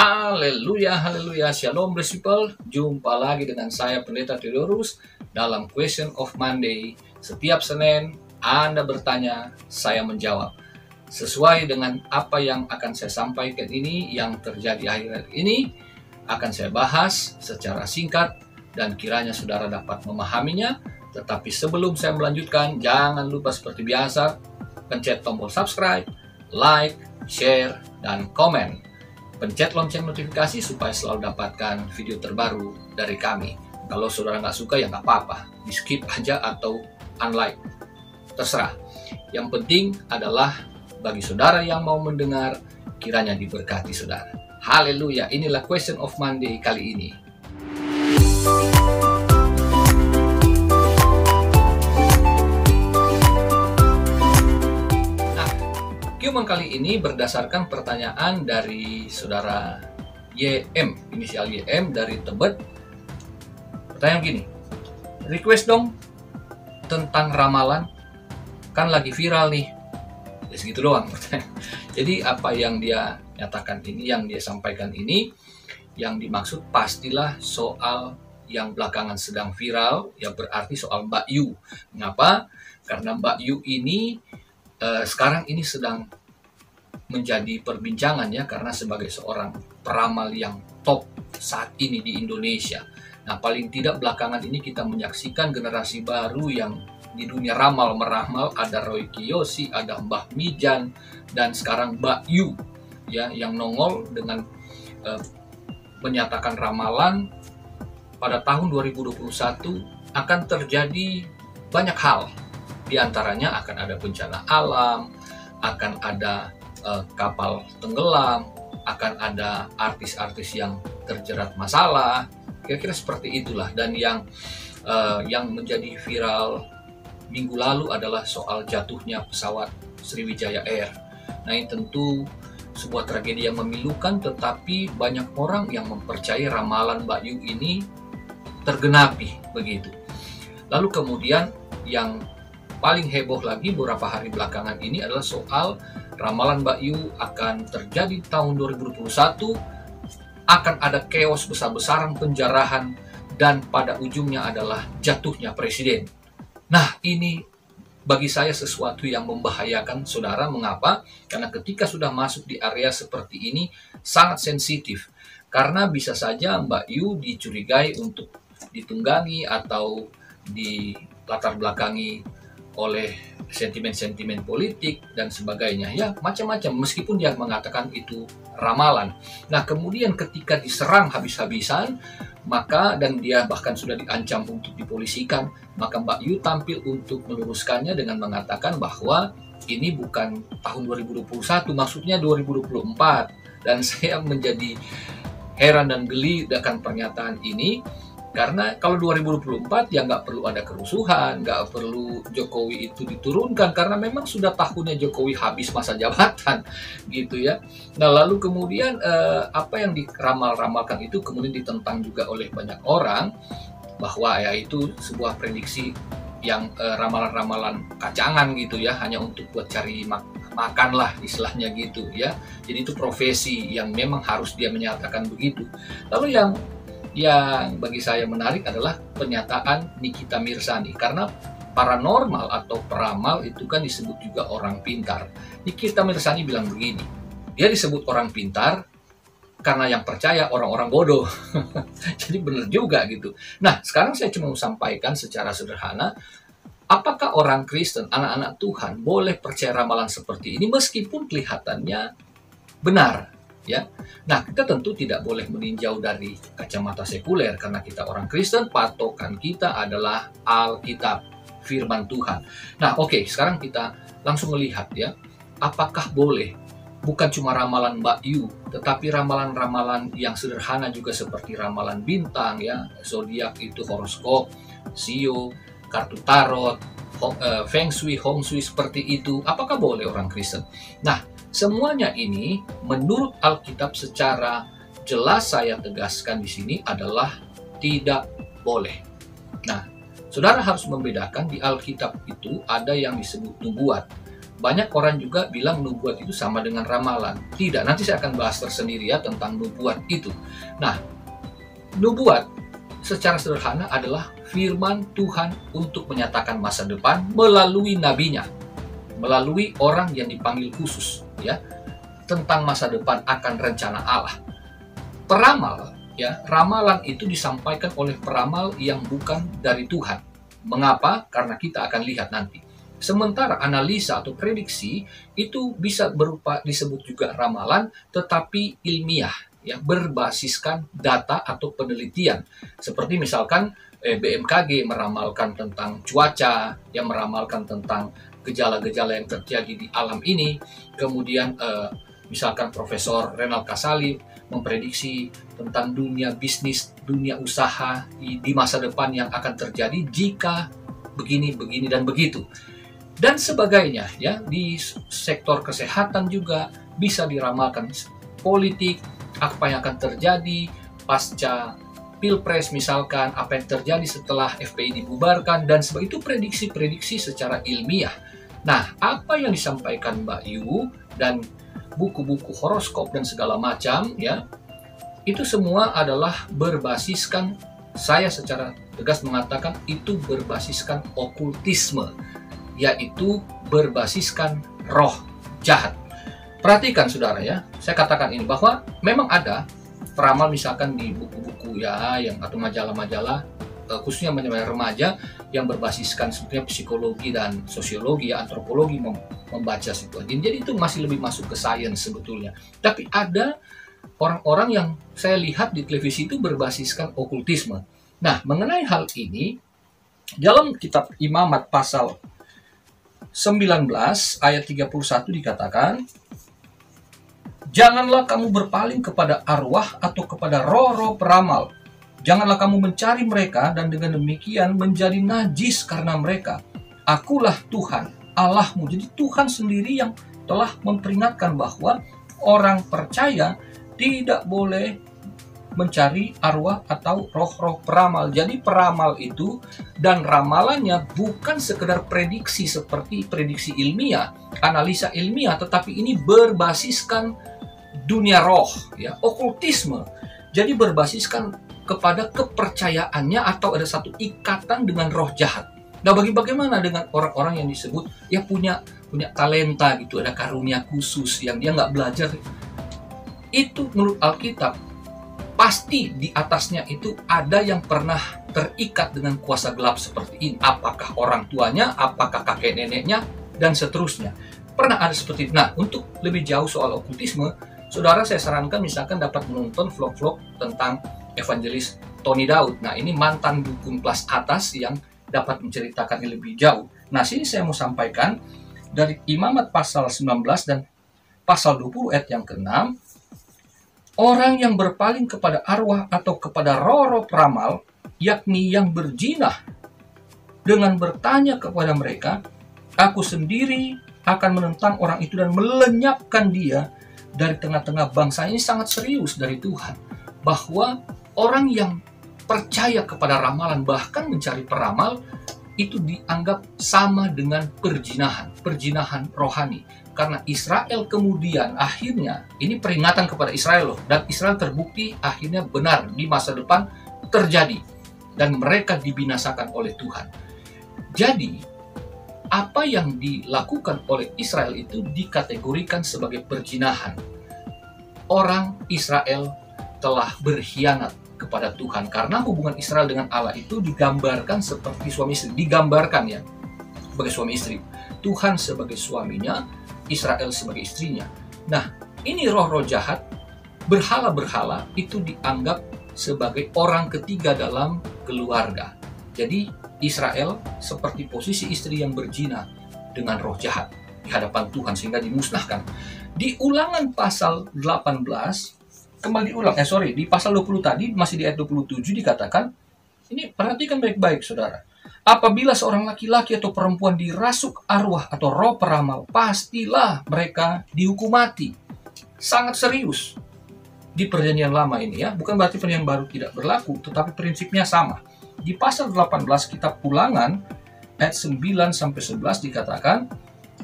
Haleluya, haleluya, shalom people. Jumpa lagi dengan saya Pendeta Theodorus dalam Question of Monday. Setiap Senin Anda bertanya, saya menjawab. Sesuai dengan apa yang akan saya sampaikan ini, yang terjadi akhir-akhir ini, akan saya bahas secara singkat dan kiranya saudara dapat memahaminya. Tetapi sebelum saya melanjutkan, jangan lupa seperti biasa, pencet tombol subscribe, like, share, dan komen. Pencet lonceng notifikasi supaya selalu dapatkan video terbaru dari kami. Kalau saudara nggak suka ya nggak apa-apa, di skip aja atau unlike, terserah. Yang penting adalah bagi saudara yang mau mendengar, kiranya diberkati saudara. Haleluya, inilah Question of Monday kali ini. Human kali ini berdasarkan pertanyaan dari saudara YM, inisial YM dari Tebet. Pertanyaan gini, request dong tentang ramalan, kan lagi viral nih. Ya segitu doang. Jadi apa yang dia nyatakan ini, yang dia sampaikan ini, yang dimaksud pastilah soal yang belakangan sedang viral, ya berarti soal Mbak Yu. Mengapa? Karena Mbak Yu ini sekarang ini sedang menjadi perbincangan ya, karena sebagai seorang peramal yang top saat ini di Indonesia. Nah, paling tidak belakangan ini kita menyaksikan generasi baru yang di dunia ramal meramal. Ada Roy Kiyoshi, ada Mbah Mijan, dan sekarang Mbak Yu ya, yang nongol dengan menyatakan ramalan pada tahun 2021 akan terjadi banyak hal. Di antaranya akan ada bencana alam, akan ada kapal tenggelam, akan ada artis-artis yang terjerat masalah, kira-kira seperti itulah. Dan yang menjadi viral minggu lalu adalah soal jatuhnya pesawat Sriwijaya Air. Nah, ini tentu sebuah tragedi yang memilukan, tetapi banyak orang yang mempercayai ramalan Mbak Yu ini tergenapi begitu. Lalu kemudian yang paling heboh lagi beberapa hari belakangan ini adalah soal ramalan Mbak Yu akan terjadi tahun 2021, akan ada chaos besar-besaran, penjarahan, dan pada ujungnya adalah jatuhnya presiden. Nah, ini bagi saya sesuatu yang membahayakan saudara. Mengapa? Karena ketika sudah masuk di area seperti ini sangat sensitif. Karena bisa saja Mbak Yu dicurigai untuk ditunggangi atau dilatar belakangi oleh sentimen-sentimen politik dan sebagainya ya, macam-macam, meskipun dia mengatakan itu ramalan. Nah, kemudian ketika diserang habis-habisan, maka dan dia bahkan sudah diancam untuk dipolisikan, maka Mbak Yu tampil untuk meluruskannya dengan mengatakan bahwa ini bukan tahun 2021, maksudnya 2024. Dan saya menjadi heran dan geli dengan pernyataan ini. Karena kalau 2024 ya nggak perlu ada kerusuhan, nggak perlu Jokowi itu diturunkan, karena memang sudah tahunnya Jokowi habis masa jabatan gitu ya. Nah, lalu kemudian apa yang diramal-ramalkan itu kemudian ditentang juga oleh banyak orang, bahwa ya itu sebuah prediksi yang ramalan-ramalan kacangan gitu ya, hanya untuk buat cari makan lah istilahnya gitu ya. Jadi itu profesi yang memang harus dia menyatakan begitu. Lalu yang bagi saya menarik adalah pernyataan Nikita Mirzani, karena paranormal atau peramal itu kan disebut juga orang pintar. Nikita Mirzani bilang begini, dia disebut orang pintar karena yang percaya orang-orang bodoh. Jadi benar juga gitu. Nah, sekarang saya cuma mau sampaikan secara sederhana, apakah orang Kristen, anak-anak Tuhan boleh percaya ramalan seperti ini meskipun kelihatannya benar? Ya, nah kita tentu tidak boleh meninjau dari kacamata sekuler, karena kita orang Kristen, patokan kita adalah Alkitab, firman Tuhan. Nah, oke, sekarang kita langsung melihat ya, apakah boleh bukan cuma ramalan Mbak Yu, tetapi ramalan-ramalan yang sederhana juga seperti ramalan bintang ya, zodiak itu horoskop, sio, kartu tarot, feng shui, hong shui seperti itu, apakah boleh orang Kristen? Nah, semuanya ini menurut Alkitab secara jelas saya tegaskan di sini adalah tidak boleh. Nah, saudara harus membedakan di Alkitab itu ada yang disebut nubuat. banyak orang juga bilang nubuat itu sama dengan ramalan. Tidak, nanti saya akan bahas tersendiri ya tentang nubuat itu. Nah, nubuat secara sederhana adalah firman Tuhan untuk menyatakan masa depan melalui nabinya, melalui orang yang dipanggil khusus ya, tentang masa depan akan rencana Allah. Peramal ya, ramalan itu disampaikan oleh peramal yang bukan dari Tuhan. Mengapa? Karena kita akan lihat nanti. Sementara analisa atau prediksi itu bisa berupa disebut juga ramalan, tetapi ilmiah, ya, berbasiskan data atau penelitian. Seperti misalkan BMKG meramalkan tentang cuaca, yang meramalkan tentang gejala-gejala yang terjadi di alam ini. Kemudian misalkan Profesor Renald Kasali memprediksi tentang dunia bisnis, dunia usaha di masa depan yang akan terjadi jika begini, begini, dan begitu. Dan sebagainya ya, di sektor kesehatan juga bisa diramalkan politik, apa yang akan terjadi pasca Pilpres misalkan, apa yang terjadi setelah FPI dibubarkan, dan sebagainya. Itu prediksi-prediksi secara ilmiah. Nah, apa yang disampaikan Mbak Yu dan buku-buku horoskop dan segala macam ya, itu semua adalah berbasiskan, saya secara tegas mengatakan itu berbasiskan okultisme, yaitu berbasiskan roh jahat. Perhatikan saudara ya, saya katakan ini bahwa memang ada peramal misalkan di buku-buku ya, yang atau majalah-majalah khususnya majalah remaja yang berbasiskan sebetulnya psikologi dan sosiologi ya, antropologi membaca situasi. Jadi itu masih lebih masuk ke sains sebetulnya. Tapi ada orang-orang yang saya lihat di televisi itu berbasiskan okultisme. Nah, mengenai hal ini dalam kitab Imamat pasal 19 ayat 31 dikatakan, "Janganlah kamu berpaling kepada arwah atau kepada roh-roh peramal. Janganlah kamu mencari mereka dan dengan demikian menjadi najis karena mereka. Akulah Tuhan Allahmu." Jadi Tuhan sendiri yang telah memperingatkan bahwa orang percaya tidak boleh mencari arwah atau roh-roh peramal. Jadi peramal itu dan ramalannya bukan sekedar prediksi seperti prediksi ilmiah, analisa ilmiah, tetapi ini berbasiskan dunia roh, ya, okultisme. Jadi berbasiskan kepada kepercayaannya atau ada satu ikatan dengan roh jahat. Nah, bagaimana dengan orang-orang yang disebut ya punya talenta gitu, ada karunia khusus yang dia nggak belajar? Itu menurut Alkitab pasti di atasnya itu ada yang pernah terikat dengan kuasa gelap seperti ini. Apakah orang tuanya, apakah kakek neneknya, dan seterusnya. Pernah ada seperti itu. Nah, untuk lebih jauh soal okultisme, saudara saya sarankan misalkan dapat menonton vlog-vlog tentang evangelis Tony Daud. Nah, ini mantan dukun kelas atas yang dapat menceritakan lebih jauh. Nah, sini saya mau sampaikan dari Imamat pasal 19 dan pasal 20 ayat yang ke-6. Orang yang berpaling kepada arwah atau kepada roh-roh peramal, yakni yang berzinah, dengan bertanya kepada mereka, aku sendiri akan menentang orang itu dan melenyapkan dia dari tengah-tengah bangsa. Ini sangat serius dari Tuhan, bahwa orang yang percaya kepada ramalan, bahkan mencari peramal, itu dianggap sama dengan perzinahan rohani. Karena Israel kemudian akhirnya, ini peringatan kepada Israel loh, dan Israel terbukti akhirnya benar di masa depan terjadi, dan mereka dibinasakan oleh Tuhan. Jadi, apa yang dilakukan oleh Israel itu dikategorikan sebagai perzinahan. Orang Israel telah berkhianat kepada Tuhan, karena hubungan Israel dengan Allah itu digambarkan seperti suami istri, digambarkan ya, sebagai suami istri. Tuhan sebagai suaminya, Israel sebagai istrinya. Nah, ini roh-roh jahat, berhala-berhala itu dianggap sebagai orang ketiga dalam keluarga. Jadi Israel seperti posisi istri yang berzina dengan roh jahat di hadapan Tuhan sehingga dimusnahkan. Di Ulangan pasal 18, kembali diulang, di pasal 20 tadi, masih di ayat 27 dikatakan, ini perhatikan baik-baik saudara. Apabila seorang laki-laki atau perempuan dirasuk arwah atau roh peramal, pastilah mereka dihukum mati. Sangat serius di perjanjian lama ini ya. Bukan berarti perjanjian baru tidak berlaku, tetapi prinsipnya sama. Di pasal 18 kitab Ulangan ayat 9-11 dikatakan,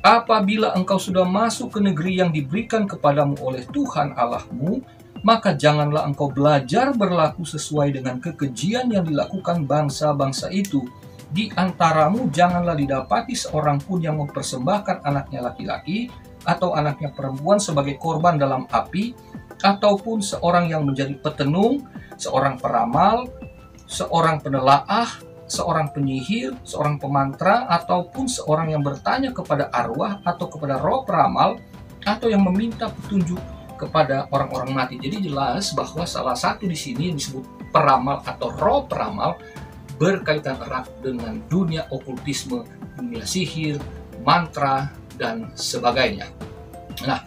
Apabila engkau sudah masuk ke negeri yang diberikan kepadamu oleh Tuhan Allahmu, maka janganlah engkau belajar berlaku sesuai dengan kekejian yang dilakukan bangsa-bangsa itu. Di antaramu janganlah didapati seorang pun yang mempersembahkan anaknya laki-laki atau anaknya perempuan sebagai korban dalam api, ataupun seorang yang menjadi petenung, seorang peramal, seorang penelaah, seorang penyihir, seorang pemantra, ataupun seorang yang bertanya kepada arwah atau kepada roh peramal, atau yang meminta petunjuk kepada orang-orang mati. Jadi jelas bahwa salah satu di sini yang disebut peramal atau roh peramal berkaitan erat dengan dunia okultisme, dunia sihir, mantra, dan sebagainya. Nah,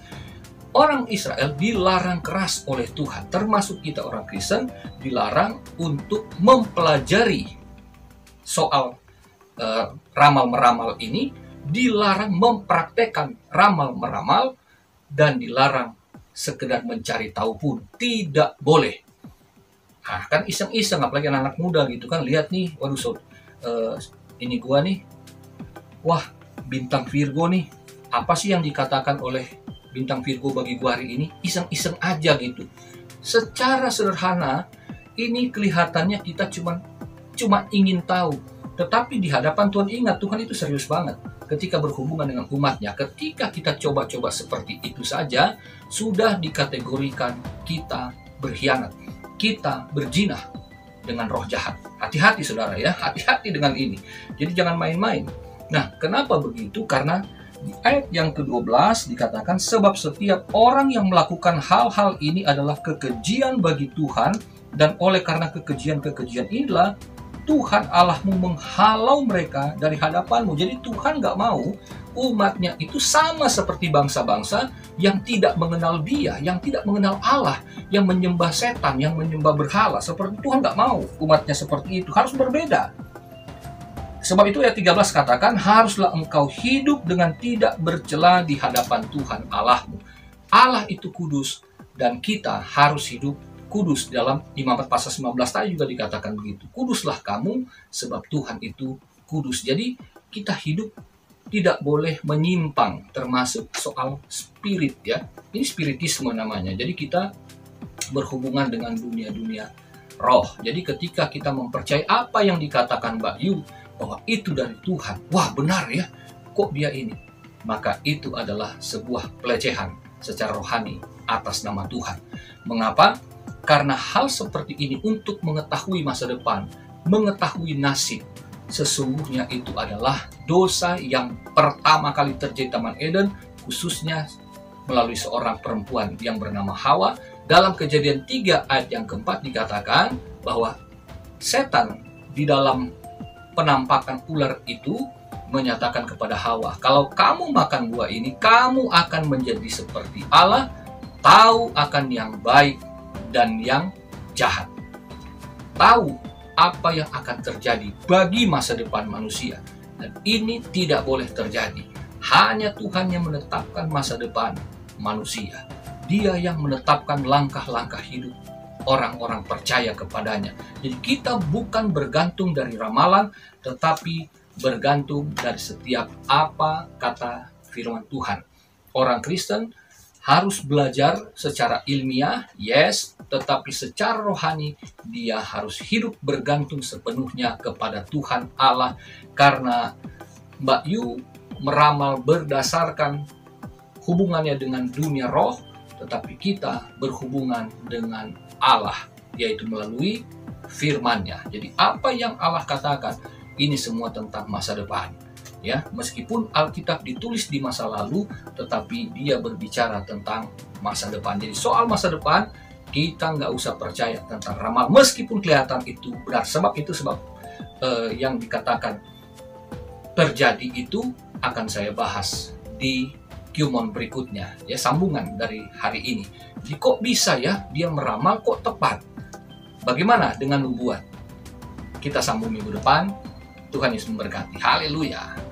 orang Israel dilarang keras oleh Tuhan, termasuk kita orang Kristen dilarang untuk mempelajari soal ramal-meramal ini, dilarang mempraktekkan ramal-meramal, dan dilarang sekedar mencari tahu pun tidak boleh. Nah, kan iseng-iseng, apalagi anak-anak muda gitu kan, lihat nih, waduh ini gua nih, wah bintang Virgo nih, apa sih yang dikatakan oleh bintang Virgo bagi gua hari ini? Iseng-iseng aja gitu. Secara sederhana ini kelihatannya kita cuma ingin tahu, tetapi di hadapan Tuhan ingat, Tuhan itu serius banget ketika berhubungan dengan umatnya. Ketika kita coba-coba seperti itu saja, sudah dikategorikan kita berkhianat, kita berzinah dengan roh jahat. Hati-hati saudara ya, hati-hati dengan ini. Jadi jangan main-main. Nah, kenapa begitu? Karena di ayat yang ke-12 dikatakan, sebab setiap orang yang melakukan hal-hal ini adalah kekejian bagi Tuhan, dan oleh karena kekejian-kekejian inilah Tuhan Allahmu menghalau mereka dari hadapanmu. Jadi Tuhan nggak mau umatnya itu sama seperti bangsa-bangsa yang tidak mengenal Dia, yang tidak mengenal Allah, yang menyembah setan, yang menyembah berhala. Seperti Tuhan nggak mau umatnya seperti itu, harus berbeda. Sebab itu ayat 13 katakan, haruslah engkau hidup dengan tidak bercela di hadapan Tuhan Allahmu. Allah itu kudus dan kita harus hidup kudus. Dalam Imamat pasal 19 tadi juga dikatakan begitu. Kuduslah kamu sebab Tuhan itu kudus. Jadi kita hidup tidak boleh menyimpang, termasuk soal spirit ya. Ini spiritisme namanya. Jadi kita berhubungan dengan dunia-dunia roh. Jadi ketika kita mempercayai apa yang dikatakan Mbak Yu, bahwa itu dari Tuhan, wah benar ya, kok dia ini, maka itu adalah sebuah pelecehan secara rohani atas nama Tuhan. Mengapa? Karena hal seperti ini untuk mengetahui masa depan, mengetahui nasib, sesungguhnya itu adalah dosa yang pertama kali terjadi di Taman Eden, khususnya melalui seorang perempuan yang bernama Hawa. Dalam Kejadian 3 ayat yang keempat dikatakan bahwa setan di dalam penampakan ular itu menyatakan kepada Hawa, kalau kamu makan buah ini, kamu akan menjadi seperti Allah, tahu akan yang baik dan yang jahat. Tahu apa yang akan terjadi bagi masa depan manusia. Dan ini tidak boleh terjadi. Hanya Tuhan yang menetapkan masa depan manusia. Dia yang menetapkan langkah-langkah hidup orang-orang percaya kepadanya. Jadi kita bukan bergantung dari ramalan, tetapi bergantung dari setiap apa kata firman Tuhan. Orang Kristen harus belajar secara ilmiah, yes, tetapi secara rohani dia harus hidup bergantung sepenuhnya kepada Tuhan Allah. Karena Mbak Yu meramal berdasarkan hubungannya dengan dunia roh, tetapi kita berhubungan dengan Allah, yaitu melalui firman-Nya. Jadi apa yang Allah katakan, ini semua tentang masa depan. Ya, meskipun Alkitab ditulis di masa lalu, tetapi dia berbicara tentang masa depan. Jadi soal masa depan, kita nggak usah percaya tentang ramal, meskipun kelihatan itu benar. Sebab yang dikatakan terjadi itu akan saya bahas di Qumon berikutnya, ya, sambungan dari hari ini. Jadi kok bisa ya dia meramal kok tepat? Bagaimana dengan nubuat? Kita sambung minggu depan. Tuhan Yesus memberkati. Haleluya.